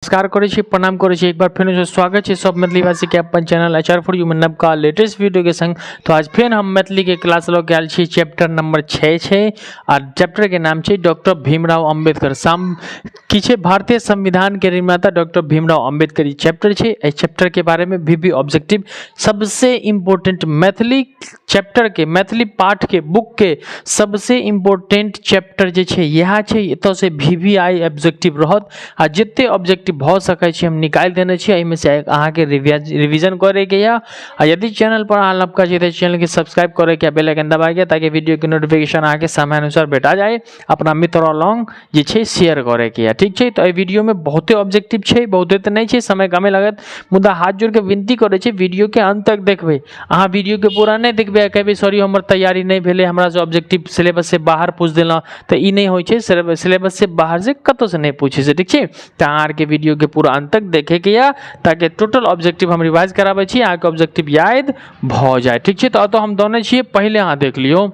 नमस्कार करै छी, प्रणाम करै छी, एक बार फिर से स्वागत है सब मैथिली भाषी के अपन चैनल एचआर फॉर यू में नवका लेटेस्ट वीडियो के संग। तो आज फिर हम मैथिली के क्लास लऽ के आयल छी, चैप्टर नंबर 6 छै और चैप्टर के नाम छै डॉक्टर भीमराव अंबेडकर। की छै भारतीय संविधान के निर्माता डॉक्टर भीमराव अंबेडकर। ई चैप्टर छै, इस चैप्टर के बारे में भी ऑब्जेक्टिव सबसे इम्पोर्टेंट मैथिली चैप्टर के, मैथिली पाठ के बुक के सबसे इम्पोर्टेंट चैप्टर जे छै यह छै। एतऽ से VVI ऑब्जेक्टिव रहत आ जितने ऑब्जेक्टिव भ सकै छै हम निकाल देने छी। एहिमे से अहाँ के रिवीजन करे के या यदि चैनल पर अहाँ नवका छी तो चैनल के सब्सक्राइब करे के बेल आइकन दबा के, ताकि वीडियो के नोटिफिकेशन अहाँ के समय अनुसार भेटा जाए। अपना मित्र लंग जे छै शेयर करे के या, ठीक छै। तो वीडियो में बहुते ऑब्जेक्टिव छै, बहुते तो नहीं छै, समय कमे लागत, मुदा हाथ जोड़ के विनती करे छै वीडियो के अंत तक देखबे। अहाँ वीडियो के पूरा नहीं देखबे, कहबे सॉरी हमर तैयारी नहीं भेले, हमरा से ऑब्जेक्टिव सिलेबस से बाहर पूछ देला, तो ई नहीं होय छै। सिलेबस से बाहर से कतो से नहीं पूछे से, ठीक छै। तो अहाँ के वीडियो के पूरा अंत तक देखे के या, ताकि टोटल ऑब्जेक्टिव हम रिवाइज कराबे छी, अहाँ के ऑब्जेक्टिव याद भ जाए, ठीक छै। तो हम दोने छिए, पहले अहाँ देख लियो।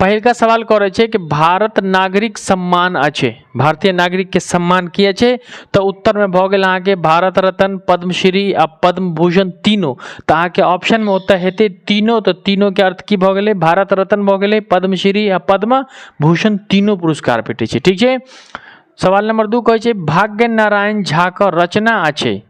पहल का सवाल करे छे कि भारत नागरिक सम्मान अच्छे, भारतीय नागरिक के सम्मान की अच्छे। तो उत्तर में भ गेल अहाँ के भारत रत्न, पद्मश्री आ पद्म भूषण तीनों। तो अहाँ के ऑप्शन में होता हेते तीनों, तो तीनों के अर्थ की भ गेले, भारत रत्न भ गेले, पद्मश्री आ पद्म भूषण तीनों पुरस्कार भेटे छे, ठीक छे। सवाल नंबर 2 कहे छे भाग्य नारायण झा का रचना अच्छे।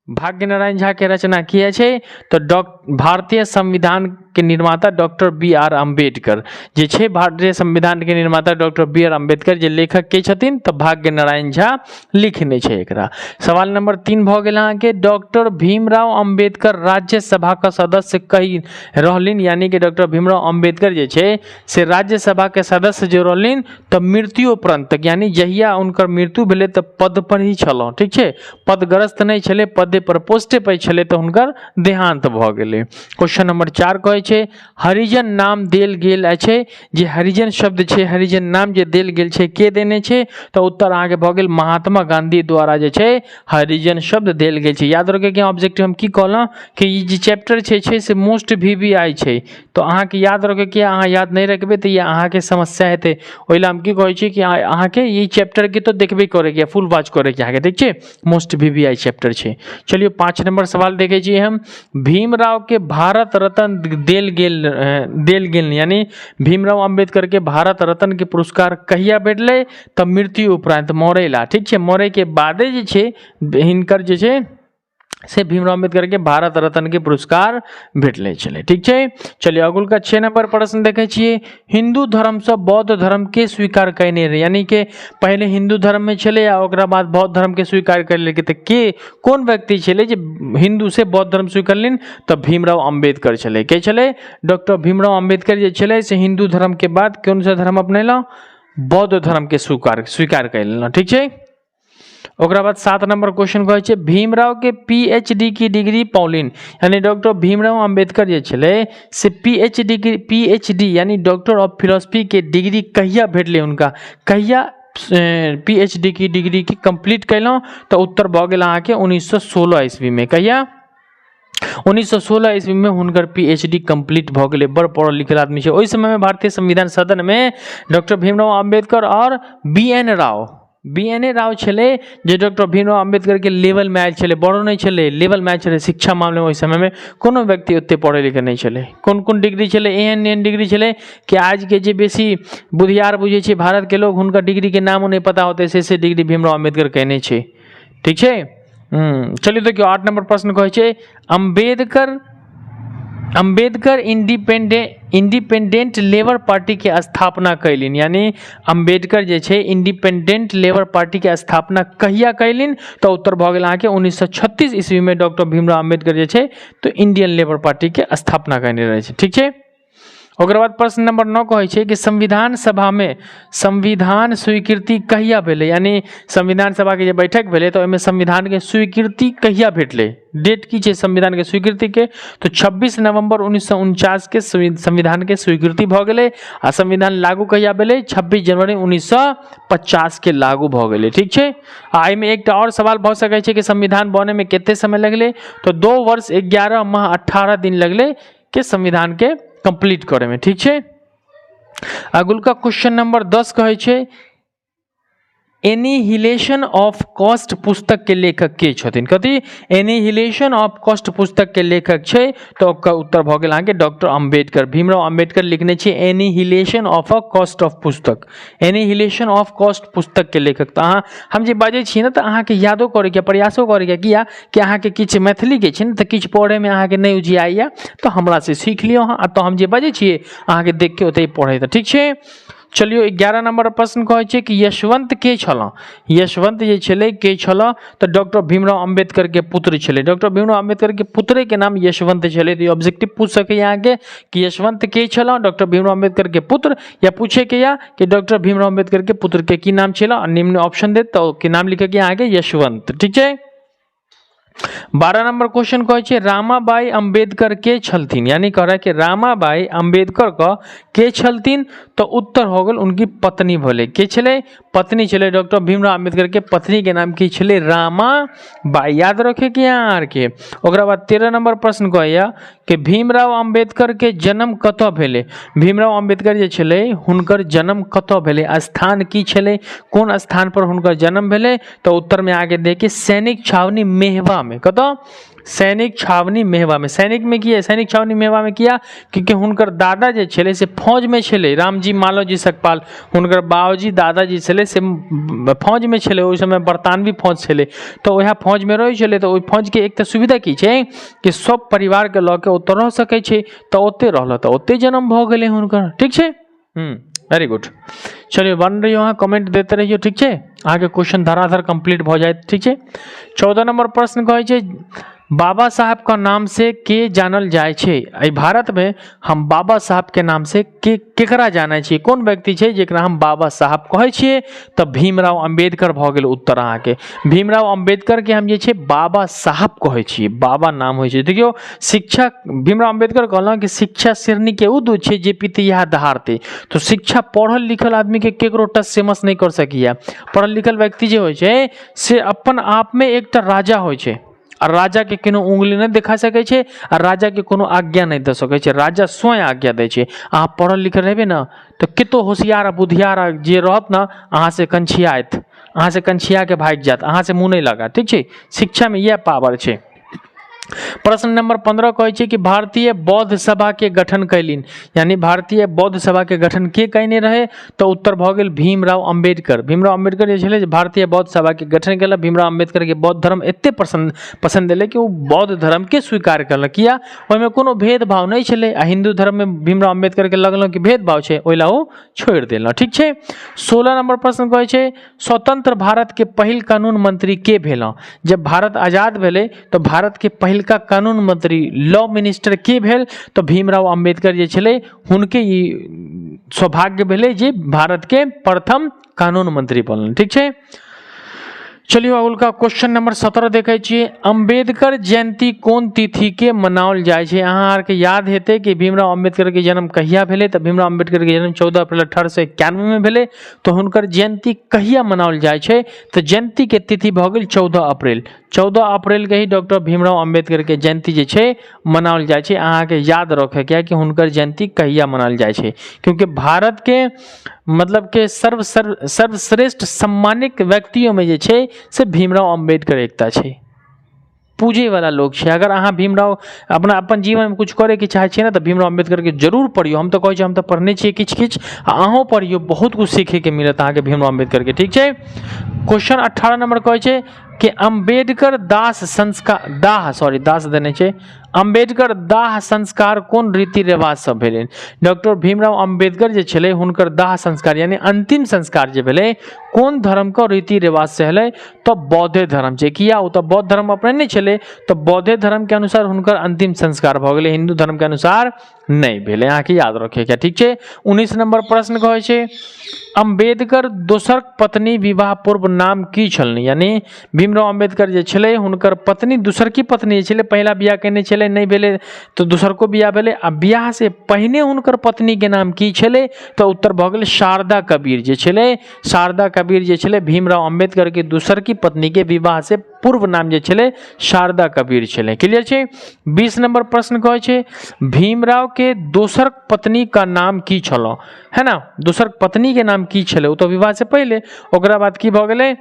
भाग्य नारायण झा के रचना की है? तो भारतीय संविधान के निर्माता डॉक्टर BR अम्बेडकर जे छे। भारतीय संविधान के निर्माता डॉक्टर BR अम्बेडकर जे लेखक के छथिन, तो भाग्य नारायण झा लिखने छे एकरा। सवाल नंबर 3 भ गेल अहाँ के डॉक्टर भीमराव अम्बेडकर राज्यसभा का सदस्य कही रहलिन, यानी कि डॉक्टर भीमराव अम्बेडकर जे छे से राज्यसभा के सदस्य जो रहलिन, तो मृत्यु उपरांत तक, यानी जहिया उनकर मृत्यु भेले तो पद पर ही छलो, ठीक छे। पदग्रस्त नहीं छले, पदे पर पोस्टे पर छले, तो हुनकर देहांत भ गेले। क्वेश्चन नंबर 4 कहे छे हरिजन नाम देल गेल अछि। जे हरिजन शब्द छे, हरिजन नाम जे देल गेल छे, के देने छे? तो उत्तर आगे भ गेल महात्मा गांधी द्वारा जे छे हरिजन शब्द देल गेल छे। याद रखे कि ऑब्जेक्टिव हम की कहलौ कि ई जे चैप्टर छे से मोस्ट VVI छे। तो अहाँ के याद रखे कि अहाँ याद नहीं रखबे तो ये अहाँ के समस्या हेते। ओइला हम की कहै छी कि अहाँ के ई चैप्टर के तो देखबे करे के, फुल वॉच करे के, अहाँ के ठीक छे, मोस्ट VVI चैप्टर छे। चलिए 5 नंबर सवाल देखे छी हम। भीमराव के भारत रत्न देल गेल, यानी भीमराव अंबेडकर के भारत रत्न के पुरस्कार कहिया भेटले? तब मृत्यु उपरांत मरेला, ठीक छे। मरे के बादे जे छे हिनकर जे छे से भीमराव अम्बेडकर के भारत रत्न के पुरस्कार भेटले चले, ठीक छे। चलिए अगुल का 6 नंबर प्रश्न देखे छिए। हिंदू धर्म से बौद्ध धर्म के स्वीकार कयने रहे, यानी कि पहले हिंदू धर्म में चले आ ओकरा बाद बौद्ध धर्म के स्वीकार कर ले के कौन व्यक्ति चले जे हिंदू से बौद्ध धर्म स्वीकार लेन? तो भीमराव अम्बेडकर चले। के चले? डॉक्टर भीमराव अम्बेडकर जे चले से हिंदू धर्म के बाद कौन सा धर्म अपनेला? बौद्ध धर्म के स्वीकार कर लेना, ठीक छे। ओकरा बाद 7 नंबर क्वेश्चन कहे छे भीमराव के PhD की डिग्री पौलिन, यानी डॉक्टर भीमराव अम्बेडकर जे छले से PhD यानी डॉक्टर ऑफ फिलोसफी के डिग्री कहिया भेटले उनका? कहिया PhD की डिग्री की कंप्लीट कैलो? तो उत्तर भ गेल अहाँ के 1916 ईस्वी में। कहिया? 1916 ईस्वी में हुनकर PhD कंप्लीट भ गेले। बड़ पढ़ल लिखल आदमी छे। ओइ समय में भारतीय संविधान सदन में डॉक्टर भीमराव अम्बेडकर और BN राव छले जे डॉक्टर भीमराव अम्बेडकर के लेवल में आयल छले। बड़ो नहीं छले, लेवल में आयल छले। शिक्षा मामले में ओइ समय में कोनो व्यक्ति ओते पढ़े लिखे नहीं छले। कौन डिग्री छले? एहन डिग्री छले कि आज के जे बेसी बुधियार बुझे छे भारत के लोग, हुनका डिग्री के नामो नहीं पता होते, से डिग्री भीमराव अम्बेडकर कहने छे, ठीक छे। चलिए देखियो 8 नंबर प्रश्न कहे छे अम्बेडकर इंडिपेंडेंट लेबर पार्टी के स्थापना कैलिन, यानी अम्बेडकर जे छे इंडिपेंडेंट लेबर पार्टी के स्थापना कहिया कैलिन? तो उत्तर भ गेल अहाँ के 1936 ईस्वी में डॉक्टर भीमराव अम्बेडकर जे छे तो इंडियन लेबर पार्टी के स्थापना करने रहे छे, ठीक छे। ओकर बाद प्रश्न नंबर 9 कहे छे कि संविधान सभा में संविधान स्वीकृति कहिया भेले, यानी संविधान सभा के जे बैठक भेले तो ओमे संविधान के स्वीकृति कहिया भेटले? डेट की छे संविधान के स्वीकृति के? तो 26 नवंबर 1949 के संविधान के स्वीकृति भ गेले। आ संविधान लागू कहिया भेले? 26 जनवरी 1950 के लागू भ गेले, ठीक छे। आ एमे एकटा और सवाल भ सकै छे कि संविधान बने में कितने समय लगले? तो 2 वर्ष 11 माह 18 दिन लगले के संविधान के कंप्लीट करे में, ठीक छे। अगुल का क्वेश्चन नंबर 10 कहे छे एनिहिलेशन ऑफ कॉस्ट पुस्तक के लेखक के छथिन? कथी? एनिहिलेशन ऑफ कॉस्ट पुस्तक के लेखक छै तो ओकर उत्तर भ गेल अहाँके डॉक्टर अम्बेडकर। भीमराव अम्बेडकर लिखने छै annihilation of a cost of पुस्तक। एनिहिलेशन ऑफ कॉस्ट पुस्तक के लेखक। तो अहाँ हम जे बाजै छी ने तो अहाँके यादो करैके प्रयासो करैके किया कि अहाँके किछु मैथिली के छै ने तो किछु पढ़े में अहाँके नहीं उजियाइया तो हमरा से सीख लियो अहाँ। तो हम जे बाजै छियै अहाँके देख के ओतै पढ़े तो ठीक छै। चलियो 11 नंबर प्रश्न कहै छै कि यशवंत के छला? यशवंत जे छले के छला तो डॉक्टर भीमराव अम्बेडकर के पुत्र छले। डॉक्टर भीमराव अम्बेडकर के पुत्र के नाम यशवंत छले। तो ऑब्जेक्टिव पूछ सके यहाँ के कि यशवंत के छला डॉक्टर भीमराव अम्बेडकर के पुत्र, या पूछे के या कि डॉक्टर भीमराव अम्बेडकर के पुत्र के की नाम छला? निम्न ऑप्शन दे तो के नाम लिखे के यहाँ के यशवंत। ठीक है। 12 नंबर क्वेश्चन कहै छै रामाबाई अम्बेडकर के छलथिन? यानी कह रहा है कि रामाबाई अम्बेडकर का के छलथिन तो उत्तर हो गल उनकी पत्नी भले। के छले? पत्नी छले। डॉक्टर भीमराव अम्बेडकर के पत्नी के नाम की छले? रामाबाई। याद रखे कि यहाँ आर के। ओकरा बाद 13 नंबर प्रश्न कहैया कि भीमराव अम्बेडकर के जन्म कतऽ भेले? भीमराव अम्बेडकर जे छले हुनकर जन्म कतऽ भेले? स्थान की छले? कोन स्थान पर हुनकर जन्म भेले? तो उत्तर में आगे देखिए सैनिक छावनी मेहवा में। कतऽ? सैनिक छावनी मेहवा में। सैनिक में किया? सैनिक छावनी मेहवा में किया क्योंकि हुनकर दादा जे छले से फौज में छले। रामजी मालोजी सकपाल हुनकर बाबूजी दादाजी छले से फौज में छले। ओहि समय बरतानवी फौज छले तो वह फौज में रहे छले। तो ओहि फौज के एक तो सुविधा की छै कि सब परिवार के लऽ के ओतऽ रह सकै छै तो ओते रहल तो ओते जन्म भ गेलै हुनकर। ठीक छै। Very good. चलिए बन रही हो कमेंट देते रहिए। ठीक छै। आगे क्वेश्चन धराधर कंप्लीट हो जाए। ठीक है। 14 नंबर प्रश्न कहै छै बाबा साहब का नाम से के जानल जाय छै? भारत में हम बाबा साहब के नाम से के केकरा जाने छी? कोन व्यक्ति छै जेकरा हम बाबा साहब कहै छियै? तो भीमराव अम्बेडकर भ गेल उत्तर अहाँ के। भीमराव अम्बेडकर के हम जे छै बाबा साहब कहै छियै। बाबा नाम होइ छै। देखियो शिक्षा भीमराव अम्बेडकर कहलहुँ कि शिक्षा सिरनी के उ दूध छै जे पीते यह दहाड़ते। तो शिक्षा पढ़ल लिखल आदमी के केकरो टच से मस नहीं कर सकिया। पढ़ल लिखल व्यक्ति जे होइ छै से अपन आप में एकटा राजा होइ छै और राजा के कोनो उंगली नहीं दिखा सकै छै और राजा के कोनो आज्ञा नहीं दे सकै छै। राजा स्वयं आज्ञा दै छै। अहाँ पढ़ल लिखल रहबे ना तो कतो होशियार आ बुधियार जे रहत ना अहाँ से कंछियात, अहाँ से कंछिया के भाग जात, अहाँ से मुँह नहीं लगा। ठीक छै। शिक्षा में यह पावर छै। प्रश्न नंबर 15 कहै छै कि भारतीय बौद्ध सभा के गठन कैलिन? यानी भारतीय बौद्ध सभा के गठन के कैने रहे? तो उत्तर भ गेल भीमराव अम्बेडकर। भीमराव अम्बेडकर जे छले भारतीय बौद्ध सभा के गठन केलक। भीमराव अम्बेडकर के बौद्ध धर्म एते पसंद एले कि वो बौद्ध धर्म के स्वीकार करलक। किया? ओहिमे कोनो भेदभाव नहीं छले। आ हिंदू धर्म में भीमराव अम्बेडकर के लगल कि भेदभाव छै ओइला ओ छोड़ देलक। ठीक छै। 16 नंबर प्रश्न कहै छै स्वतंत्र भारत के पहिल कानून मंत्री के भेल? जब भारत आजाद भेले तो भारत के पहिल का कानून मंत्री लॉ मिनिस्टर के भेल? तो भीमराव अम्बेडकर जे छले हुनके ई सौभाग्य भेले जे भारत के प्रथम कानून मंत्री बनल। ठीक छै। चलिए अगुल का क्वेश्चन नंबर 17 देखे छिए अम्बेडकर जयंती कोन तिथि के मनाओल जाय छै? अहाँ आर के याद हेते कि भीमराव अम्बेडकर के जन्म कहिया भेले? तो भीमराव अम्बेडकर के जन्म 14 अप्रैल 1891 में भेले। तो हुनकर जयंती कहिया मनाओल जाय छै? तो जयंती के तिथि भ गेल 14 अप्रैल। 14 अप्रैल के ही डॉक्टर भीमराव अम्बेडकर के जयंती जे छै मनाओल जाय छै। अहाँ के याद रखे के कि हुनकर जयंती कहिया मनाओल जाय छै क्योंकि भारत के मतलब के सर्वश्रेष्ठ सम्मानित व्यक्तियों में जे छै से भीमराव अम्बेडकर एकता छै। पूजे वाला लोग छै। अगर अहाँ भीमराव अपना अपन जीवन में कुछ करे के चाहे छियै ना तो भीमराव अम्बेडकर के जरूर पढ़ियो। हम तो कहै छी हम तो पढ़ने छियै किछ अहों पढ़ियो, बहुत कुछ सीखे के मिलत अहाँ के भीमराव अम्बेडकर के। ठीक छै। क्वेश्चन 18 नंबर कहै छै कि अम्बेडकर दाह देने छै। अम्बेडकर दाह संस्कार कोन रीति रिवाज से भेलै? डॉक्टर भीमराव अम्बेडकर जे छले हुनकर दाह संस्कार यानी अंतिम संस्कार जे भेलै कोन धर्म का रीति रिवाज से हलै? तो बौद्ध धर्म छै। किया? वो तो बौद्ध धर्म अपने छले तो बौद्ध धर्म के अनुसार हुनकर अंतिम संस्कार भ गेलै। हिंदू धर्म के अनुसार नहीं भेलै। अहाँ के याद रखे क्या। ठीक छै। 19 नंबर प्रश्न कहै छै अम्बेडकर दोसर पत्नी विवाह पूर्व नाम की छलनि? यानी भीमराव अम्बेडकर जे छले हुनकर पत्नी दोसर की पत्नी जे छले पहिला बियाह केने छले भेलै नहीं भेलै तो दोसर को बियाह भेलै। आ बियाह से पहिने हुनकर पत्नी के नाम की छलै तो उत्तर भऽ गेलै शारदा कबीर जे छलै। शारदा कबीर जे छलै भीमराव अंबेडकर के दोसर की पत्नी के विवाह से पूर्व नाम जे छलै शारदा कबीर छलै। क्लियर छै। 20 नंबर प्रश्न कहै छै भीमराव के दोसर पत्नी का नाम की छलो, है ना। दोसर पत्नी के नाम की छलै, वो तो विवाह से पहले। ओकरा बाद की भऽ गेलै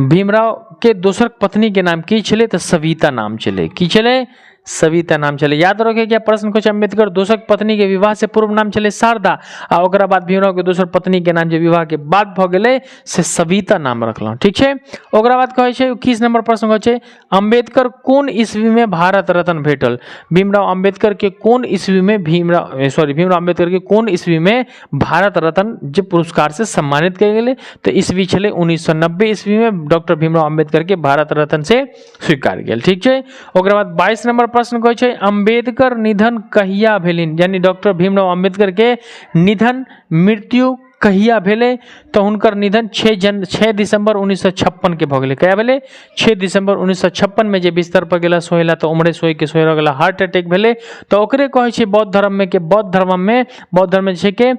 भीमराव के दोसर पत्नी के नाम की छलै तो सविता नाम छलै। की छलै, सविता नाम छलै। याद रखे क्या प्रश्न कुछ अम्बेडकर दोसर पत्नी के विवाह से पूर्व नाम छलै शारदा आ ओकरा बाद भीमराव के दोसर पत्नी के नाम जे विवाह के बाद भऽ गेलै से सविता नाम रखलहुँ। ठीक छै। ओकरा बाद कहै छै 21 नंबर प्रश्न कहै छै अम्बेडकर कोन ईस्वी में भारत रत्न भेटल। भीमराव अम्बेडकर के कोन ईस्वी में भीमराव अम्बेडकर के कोन ईस्वी में भारत रत्न जे पुरस्कार से सम्मानित कयल गेलै तो ईस्वी छलै 1990 ईस्वी में डॉक्टर भीमराव अम्बेडकर के भारत रत्न से स्वीकार गेल। ठीक छै। ओकरा बाद 22 नंबर प्रश्न कहै छै अम्बेडकर निधन कहिया भेलिन, यानी डॉक्टर भीमराव अम्बेडकर के निधन मृत्यु कहिया भेलै तो हुनकर निधन 6 दिसंबर 1956 के भऽ गेलै। कहिया भेलै 6 दिसंबर 1956 में जे बिस्तर पर गेला सोहेला तो उमरे सोई के सोहे गेला हार्ट अटैक भेलै। तो ओकरे कहै छै बौद्ध धर्म में के बौद्ध धर्म में छै के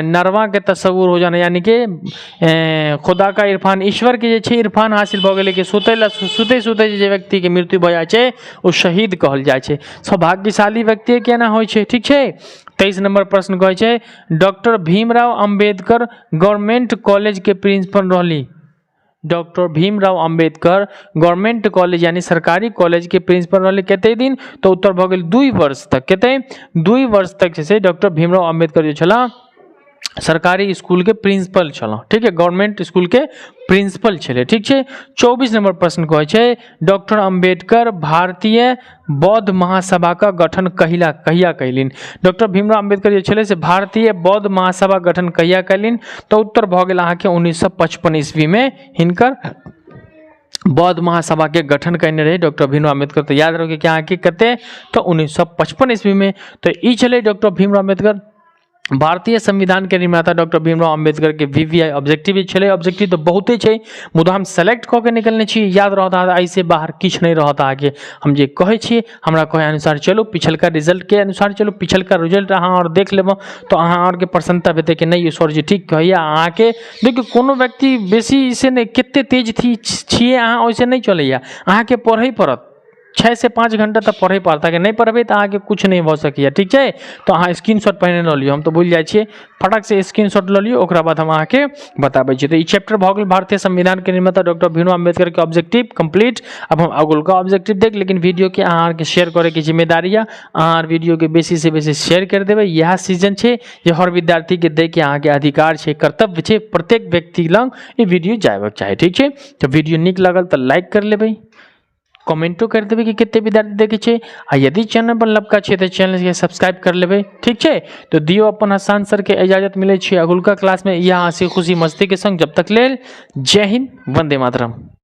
नरवा के तस्वुर हो जाना, यानी कि खुदा का इरफान, ईश्वर के जे छै इरफान हासिल भऽ गेलै कि सुते जे व्यक्ति के मृत्यु भऽ जाइ छै ओ शहीद कहल जाइ छै। सौभाग्यशाली व्यक्ति केना होइ छै। ठीक छै। 23 नंबर प्रश्न कहै छै doctor Bhimrao Ambedkar government college के प्रिंसिपल रहली। Doctor Bhimrao Ambedkar government college यानी सरकारी कॉलेज के प्रिंसिपल रहले कते दिन तो उत्तर भऽ गेल 2 वर्ष तक। कते 2 वर्ष तक जे छै डॉक्टर भीमराव अंबेडकर जे छला सरकारी स्कूल के प्रिंसिपल छला। ठीक है, गवर्नमेंट स्कूल के प्रिंसिपल छले। ठीक छै। 24 नंबर प्रश्न कहै छै डॉक्टर अंबेडकर भारतीय बौद्ध महासभा का गठन कहिया कैलिन। डॉक्टर भीमराव अंबेडकर जे छले से भारतीय बौद्ध महासभा गठन कहिया कैलिन तो उत्तर भऽ गेल अहाँके 1955 ईस्वी में हिनकर बौद्ध महासभा के गठन करने रहे डॉक्टर भीमराव अम्बेडकर। तो याद रखिए कि अहाँके कते तो 1955 ईस्वी में। तो ई छले डॉक्टर भीमराव अम्बेडकर भारतीय संविधान के निर्माता डॉक्टर भीमराव अम्बेडकर के वीवीआई ऑब्जेक्टिव छले। ऑब्जेक्टिव तो बहुते छै मुदा हम सेलेक्ट कऽ के निकलने छी। याद रहता ऐसे बाहर किछ नहीं रहता। आगे हम जे कहै छी हमरा कहे अनुसार चलो, पिछलका रिजल्ट के अनुसार चलो, पिछलका रिजल्ट अहाँ और देख लेबो तो अहाँ और के प्रसन्नता हेतै कि नहीं सर जी ठीक कहैया। अहाँ के देखियो कोनो व्यक्ति बेसी से नहीं कते तेज छियै अहाँ ओइसे नहीं चलैया। अहाँ के पढ़ै पड़त 6 से 5 घंटा तक पढ़े पड़ता है, नहीं पढ़बे तो आगे कुछ नहीं हो सकिए। ठीक है। तो अहाँ स्क्रीनशॉट पहिने ल लियो, हम तो भूल जाइ छियै, फटक से स्क्रीनशॉट ल लियो, ओकरा बाद हम अहाँ के बताबै छी। तो ई चैप्टर भऽ गेल भारतीय संविधान के निर्माता डॉक्टर भीमराव अम्बेडकर के ऑब्जेक्टिव कंप्लीट। अब हम अगुल का ऑब्जेक्टिव देख, लेकिन वीडियो के अहाँ के शेयर करे के जिम्मेदारी है। अहाँ वीडियो के बेसी से बेसी शेयर कर देबै। यह सीजन छै जे हर विद्यार्थी के दे के अहाँ के अधिकार छै, कर्तव्य छै, प्रत्येक व्यक्ति लग ई वीडियो जायबाक चाही। ठीक छै। तो वीडियो नीक लागल तो लाइक कर लेबै, कमेंटो कर देवे कि कितने विद्यार्थी देखे छे, आ यदि चैनल पर नवका छे तो चैनल के सब्सक्राइब कर लेवे। ठीक छे। तो दियो अपन हसान सर के इजाजत मिले छे अगुलका क्लास में यहाँ हंसी खुशी मस्ती के संग। जब तक लेल जय हिंद, वंदे मातरम।